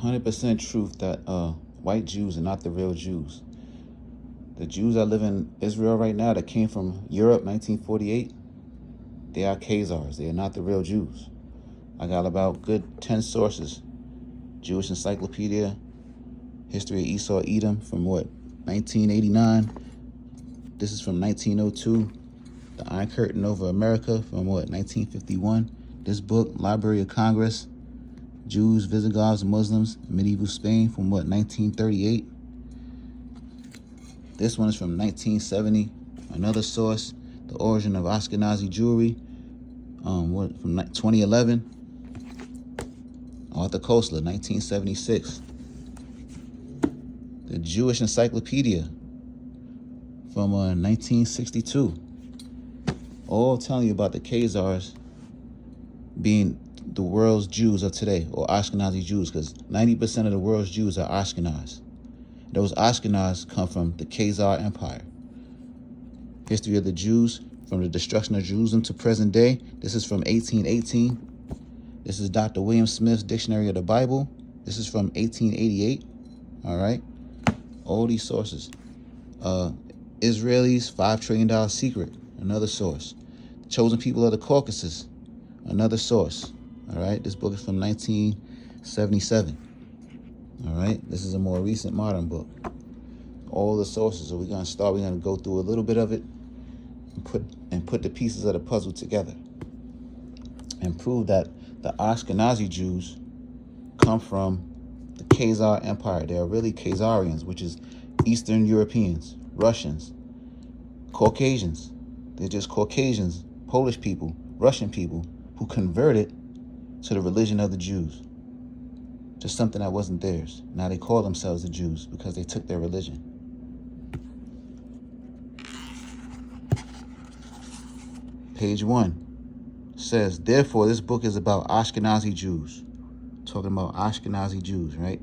100% truth that white Jews are not the real Jews. The Jews that live in Israel right now that came from Europe 1948, they are Khazars. They are not the real Jews. I got about good 10 sources. Jewish Encyclopedia, History of Esau Edom from 1989. This is from 1902. The Iron Curtain Over America from 1951. This book, Library of Congress, Jews, Visigoths, Muslims, Medieval Spain from 1938. This one is from 1970. Another source, The Origin of Ashkenazi Jewry, from 2011. Arthur Koestler, 1976. The Jewish Encyclopedia from 1962. All telling you about the Khazars being the world's Jews of today, or Ashkenazi Jews, because 90% of the world's Jews are Ashkenaz. Those Ashkenaz come from the Khazar Empire. History of the Jews, from the destruction of Jerusalem to present day. This is from 1818. This is Dr. William Smith's Dictionary of the Bible. This is from 1888. All right. All these sources. Israelis' $5 trillion secret. Another source. Chosen People of the Caucasus. Another source. All right. This book is from 1977. All right. This is a more recent modern book. All the sources. So we're going to go through a little bit of it and put the pieces of the puzzle together and prove that the Ashkenazi Jews come from the Khazar Empire. They are really Khazarians, which is Eastern Europeans, Russians, Caucasians. They're just Caucasians, Polish people, Russian people who converted to the religion of the Jews, to something that wasn't theirs. Now they call themselves the Jews because they took their religion. Page 1 says, therefore, this book is about Ashkenazi Jews. Talking about Ashkenazi Jews, right?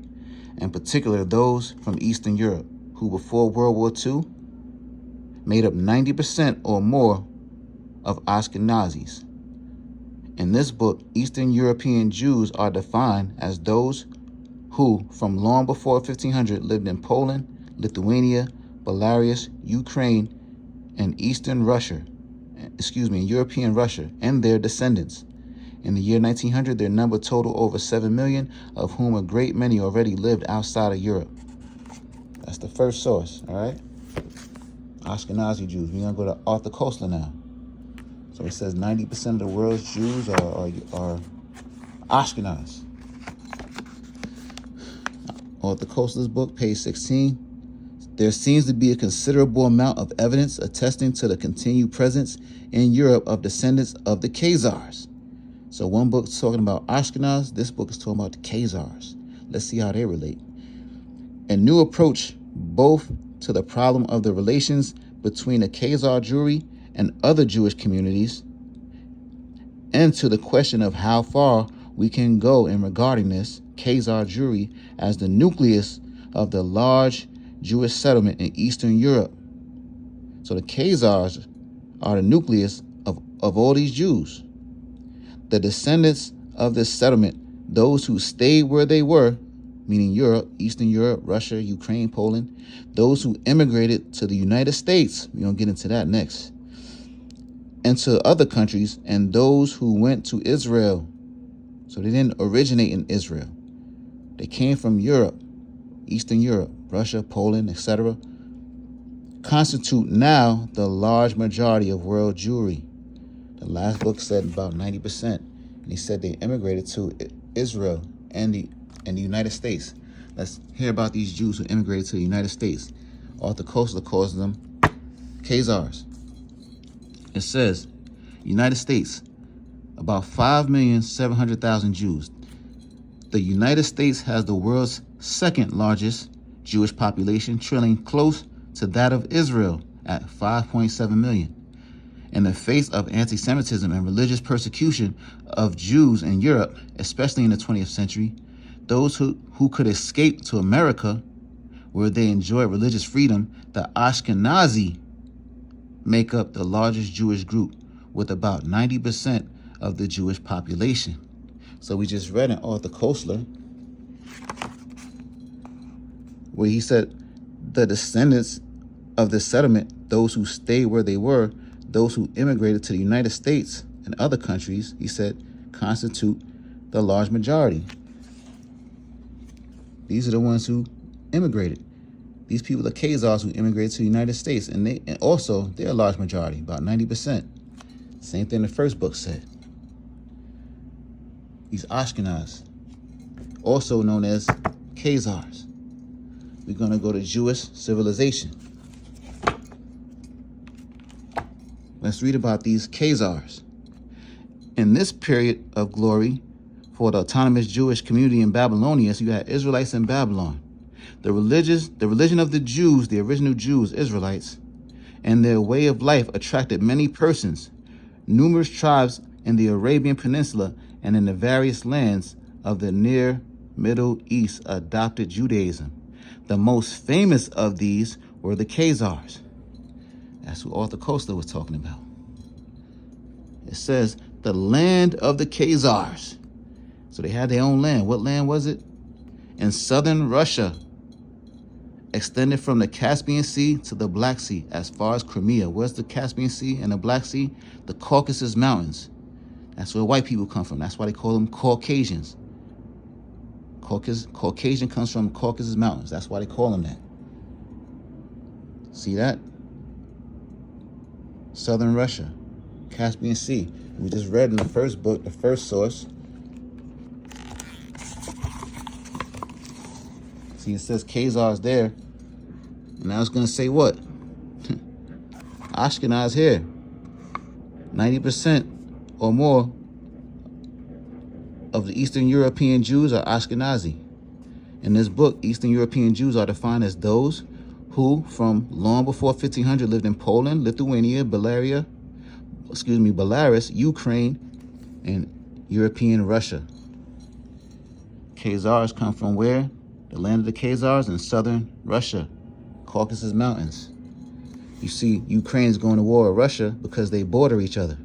In particular, those from Eastern Europe, who before World War II made up 90% or more of Ashkenazis. In this book, Eastern European Jews are defined as those who, from long before 1500, lived in Poland, Lithuania, Belarus, Ukraine, and European Russia, and their descendants. In the year 1900, their number totaled over 7 million, of whom a great many already lived outside of Europe. That's the first source, all right? Ashkenazi Jews. We're going to go to Arthur Koestler now. So it says 90% of the world's Jews are Ashkenaz. Arthur Koestler's book, page 16. There seems to be a considerable amount of evidence attesting to the continued presence in Europe of descendants of the Khazars. So one book's talking about Ashkenaz, this book is talking about the Khazars. Let's see how they relate. A new approach both to the problem of the relations between the Khazar Jewry and other Jewish communities, and to the question of how far we can go in regarding this Khazar Jewry as the nucleus of the large Jewish settlement in Eastern Europe. So the Khazars are the nucleus of all these Jews. The descendants of this settlement, those who stayed where they were, meaning Europe, Eastern Europe, Russia, Ukraine, Poland, those who immigrated to the United States, we're going to get into that next, and to other countries, and those who went to Israel. So they didn't originate in Israel. They came from Europe, Eastern Europe, Russia, Poland, etc., constitute now the large majority of world Jewry. The last book said about 90%. And he said they immigrated to Israel and the United States. Let's hear about these Jews who immigrated to the United States. Arthur Koestler calls them Khazars. It says, United States, about 5,700,000 Jews. The United States has the world's second largest Jewish population, trailing close to that of Israel at 5.7 million. In the face of anti-Semitism and religious persecution of Jews in Europe, especially in the 20th century, those who could escape to America, where they enjoy religious freedom, the Ashkenazi make up the largest Jewish group with about 90% of the Jewish population. So we just read in Arthur Koestler where he said the descendants of this settlement, those who stayed where they were, those who immigrated to the United States and other countries, he said, constitute the large majority. These are the ones who immigrated. These people are Khazars who immigrated to the United States, and they're a large majority, about 90%. Same thing the first book said. These Ashkenaz, also known as Khazars. We're going to go to Jewish civilization. Let's read about these Khazars. In this period of glory for the autonomous Jewish community in Babylonia, so you had Israelites in Babylon. The religion of the Jews, the original Jews, Israelites, and their way of life attracted many persons. Numerous tribes in the Arabian Peninsula and in the various lands of the near Middle East adopted Judaism. The most famous of these were the Khazars. That's who Arthur Koestler was talking about. It says, the land of the Khazars. So they had their own land. What land was it? In southern Russia, extended from the Caspian Sea to the Black Sea as far as Crimea. Where's the Caspian Sea and the Black Sea? The Caucasus Mountains. That's where white people come from. That's why they call them Caucasians. Caucasian comes from Caucasus Mountains. That's why they call them that. See that? Southern Russia, Caspian Sea. We just read in the first book, the first source. See, it says Khazars there. And now it's going to say what? Ashkenaz here. 90% or more of the Eastern European Jews are Ashkenazi. In this book, Eastern European Jews are defined as those who, from long before 1500, lived in Poland, Lithuania, Belarus, Ukraine, and European Russia. Khazars come from where? The land of the Khazars in southern Russia, Caucasus Mountains. You see, Ukraine's going to war with Russia because they border each other.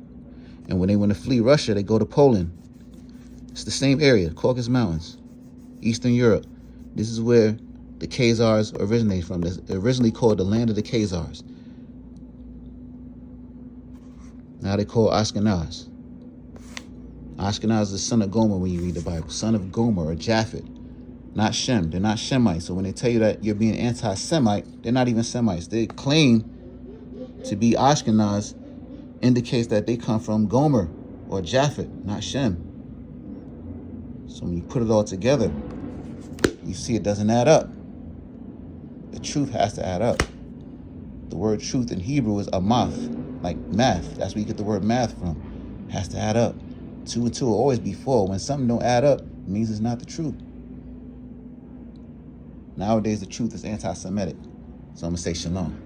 And when they want to flee Russia, they go to Poland. It's the same area, Caucasus Mountains, Eastern Europe. This is where the Khazars originate from. It's originally called the land of the Khazars. Now they call Ashkenaz. Ashkenaz is the son of Gomer when you read the Bible. Son of Gomer or Japhet. Not Shem. They're not Shemites. So when they tell you that you're being anti-Semite, they're not even Semites. They claim to be Ashkenaz, indicates that they come from Gomer or Japhet, not Shem. So when you put it all together, you see it doesn't add up. The truth has to add up. The word truth in Hebrew is amath, like math. That's where you get the word math from. It has to add up. 2 and 2 will always be 4. When something don't add up, it means it's not the truth. Nowadays, the truth is anti-Semitic. So I'm going to say shalom.